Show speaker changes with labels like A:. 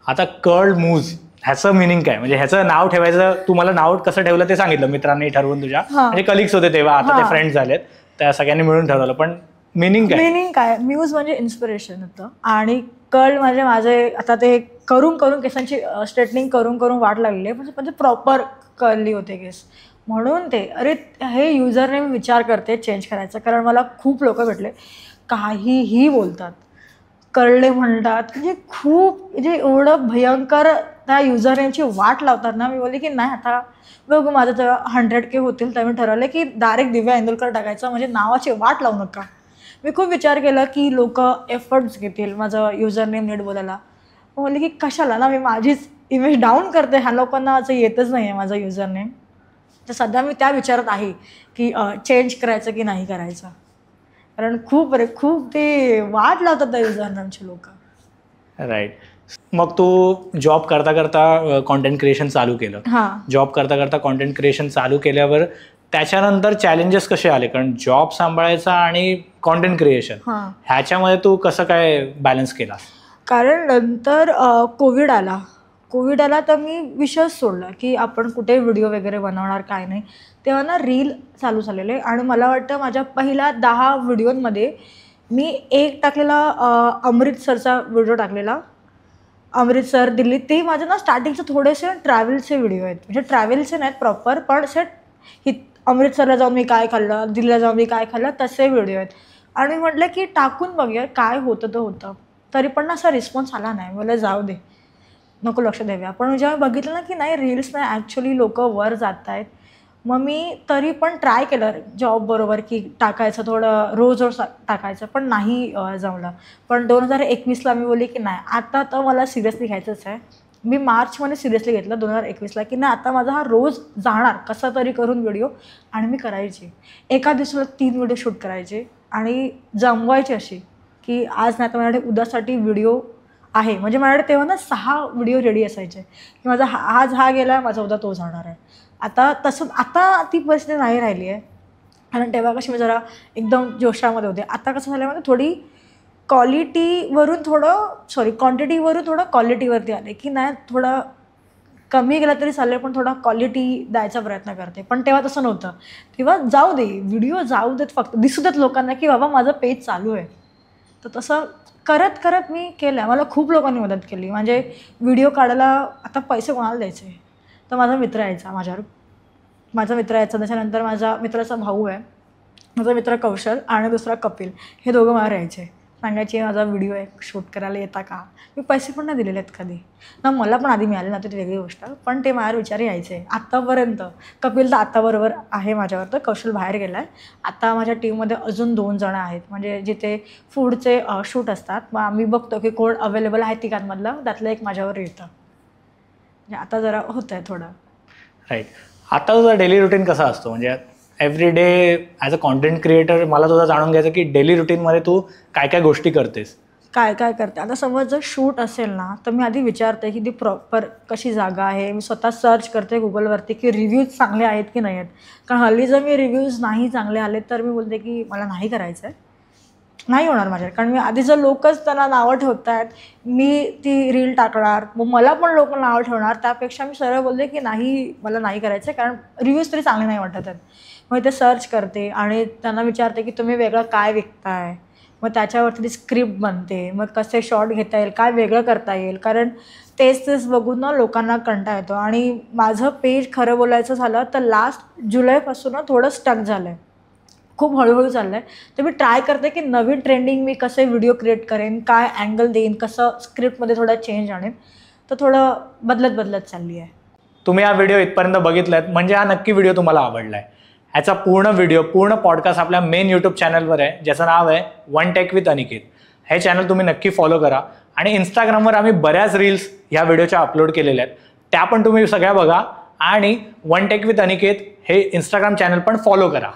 A: आता curled Mooz ह्याचं meaning काय, म्हणजे ह्याचं नाव ठेवायचं, तू मला नाव कसं ठेवलं ते सांगितलं, मित्रांनी ठरवून तुझ्या, म्हणजे कलिग्स होते तेव्हा, आता ते फ्रेंड्स झालेत, त्या सगळ्यांनी मिळून ठरवलं. पण मिनिंग
B: काय? म्यूज म्हणजे इन्स्पिरेशन होतं आणि कर्ल म्हणजे माझे आता ते करून करून केसांची स्ट्रेटनिंग करून करून वाट लागली आहे, म्हणजे प्रॉपर कर्ली होते केस, म्हणून ते अरे हे युजरने मी विचार करते चेंज करायचं, कारण मला खूप लोक भेटले काहीही बोलतात, कर्ले म्हणतात, म्हणजे खूप म्हणजे एवढं भयंकर त्या युजरनेमची वाट लावतात ना. मी बोलले की नाही, आता बघू माझं जेव्हा 100K होतील तर मी ठरवलं की डायरेक्ट दिव्या इंदुलकर टाकायचं, म्हणजे नावाची वाट लावू नका. मी खूप विचार केला की लोक एफर्ट्स घेतील माझं युजरनेम नीट बोलायला. बोलले की कशाला ना, मी माझीच इमेज डाऊन करते, ह्या लोकांना असं येतच नाही आहे माझं युजरनेम. तर सध्या मी त्या विचारात आहे की चेंज करायचं की नाही करायचं, कारण खूप ते वाट लावतात त्या युजरनेमचे लोक.
A: राईट. मग तू जॉब करता करता कॉन्टेंट क्रिएशन चालू केलं. जॉब करता करता कॉन्टेंट क्रिएशन चालू केल्यावर त्याच्यानंतर चॅलेंजेस कसे आले, कारण जॉब सांभाळायचा आणि कॉन्टेंट क्रिएशन ह्याच्यामध्ये तू कसं काय बॅलन्स केला?
B: कारण नंतर कोविड आला तर मी विषयच सोडला की आपण कुठे व्हिडिओ वगैरे बनवणार काय नाही. तेव्हा ना रील चालू झालेले आणि मला वाटतं माझ्या पहिल्या 10 व्हिडिओमध्ये मी एक टाकलेला अमृतसरचा व्हिडिओ टाकलेला, अमृतसर दिल्ली. ते माझे ना स्टार्टिंगचे थोडेसे ट्रॅव्हलचे व्हिडिओ आहेत, म्हणजे ट्रॅव्हलचे नाहीत प्रॉपर, पण असे अमृतसरला जाऊन मी काय खाल्लं, दिल्लीला जाऊन मी काय खाल्लं, तसे व्हिडिओ आहेत. आणि म्हटलं की टाकून बघूया काय होतं तर होतं. तरी पण ना असा रिस्पॉन्स आला नाही. मला जाऊ दे, नको लक्ष देऊया. पण जेव्हा बघितलं ना की नाही रील्स नाही ॲक्च्युली लोक वर जात आहेत, मग मी तरी पण ट्राय केलं जॉब बरोबर की टाकायचं, थोडं रोज टाकायचं, पण नाही जमलं. पण 2021ला मी बोलली की नाही, आता तर मला सिरियसली घ्यायचंच आहे. मी मार्चमध्ये सिरियसली घेतलं 2021ला की नाही, आता माझा हा रोज जाणार कसा तरी करून व्हिडिओ, आणि मी करायची. एका दिवसाला 3 व्हिडिओ शूट करायचे आणि जमवायचे अशी की आज नाही तर माझ्याकडे उद्यासाठी व्हिडिओ आहे. म्हणजे माझ्याकडे तेव्हा ना 6 व्हिडिओ रेडी असायचे की माझा आज हा गेला, माझा उद्या तो जाणार आहे. आता ती परिस्थिती नाही राहिली आहे, कारण तेव्हा कशी मी जरा एकदम जोशामध्ये होते. आता कसं झालं म्हणजे थोडी क्वांटिटीवरून थोडं क्वालिटीवरती आले की नाही, थोडं कमी गेला तरी चालेल पण थोडा क्वालिटी द्यायचा प्रयत्न करते. पण तेव्हा तसं नव्हतं. तेव्हा जाऊ दे व्हिडिओ, जाऊ देत, फक्त दिसू देत लोकांना की बाबा माझं पेज चालू आहे. तर तसं करत करत मी केलं. मला खूप लोकांनी मदत केली. म्हणजे व्हिडिओ काढायला आता पैसे कोणाला द्यायचे, तर माझा मित्र यायचा त्याच्यानंतर माझ्या मित्राचा भाऊ आहे, माझा मित्र कौशल आणि दुसरा कपिल, हे दोघं मला यायचे, सांगायचे माझा व्हिडिओ आहे शूट करायला येता का. मी पैसे पण नाही दिलेले आहेत कधी ना, मला पण आधी मिळाले नव्हते, ती वेगळी गोष्ट, पण ते माझ्यावर विचार यायचे आत्तापर्यंत. कपिल तर आत्ताबरोबर आहे माझ्यावर, तर कौशल बाहेर गेला आहे. आता माझ्या टीममध्ये अजून 2 जण आहेत, म्हणजे जिथे फूडचे शूट असतात, मग आम्ही बघतो की कोण अवेलेबल आहे तिघांमधलं, त्यातलं एक माझ्यावर येतं. म्हणजे आता जरा होतं आहे थोडं.
A: राईट. आता तुझा डेली रुटीन कसा असतो, म्हणजे every day as a content creator मला तुझं जाणून घ्यायचं की डेली रुटीनमध्ये तू काय काय गोष्टी करतेस?
B: काय करते आता, समज जर शूट असेल ना, तर मी आधी विचारते की ती प्रॉपर कशी जागा आहे. मी स्वतः सर्च करते गुगलवरती की रिव्ह्यूज चांगले आहेत की नाही आहेत, कारण हल्ली जर मी रिव्ह्यूज नाही चांगले आले तर मी बोलते की मला नाही करायचं आहे, नाही होणार माझ्या. कारण मी आधी जर लोकच त्यांना नावं ठेवत आहेत, मी ती रील टाकणार, मग मला पण लोक नावं ठेवणार, त्यापेक्षा मी सरळ बोलते की नाही, मला नाही करायचं आहे, कारण रिव्ह्यूज तरी चांगले नाही वाटत आहेत. मग ते सर्च करते आणि त्यांना विचारते की तुम्ही वेगळं काय विकताय, मग त्याच्यावरती ती स्क्रिप्ट बनते, मग कसे शॉर्ट घेता येईल, काय वेगळं करता येईल, कारण तेच बघून ना लोकांना कंटाळा येतो. आणि माझं पेज खरं बोलायचं झालं तर लास्ट जुलैपासून ना थोडं स्टक झालं आहे, खूप हळूहळू चाललं आहे. तर मी ट्राय करते की नवीन ट्रेंडिंग मी कसे व्हिडिओ क्रिएट करेन, काय अँगल देईन, कसं स्क्रिप्टमध्ये थोडा चेंज आणेन, तर थोडं बदलत चालली आहे.
A: तुम्ही हा व्हिडिओ इथपर्यंत बघितलात म्हणजे हा नक्की व्हिडिओ तुम्हाला आवडला आहे. ह्याचा पूर्ण पॉडकास्ट आपल्या मेन यूट्यूब चॅनलवर आहे, ज्याचं नाव आहे वन टेक विथ अनिकेत. हे चॅनल तुम्ही नक्की फॉलो करा. आणि इंस्टाग्रामवर आम्ही बऱ्याच रील्स ह्या व्हिडिओच्या अपलोड केलेल्या आहेत, त्या पण तुम्ही सगळ्या बघा. आणि वन टेक विथ अनिकेत हे इंस्टाग्राम चॅनल पण फॉलो करा.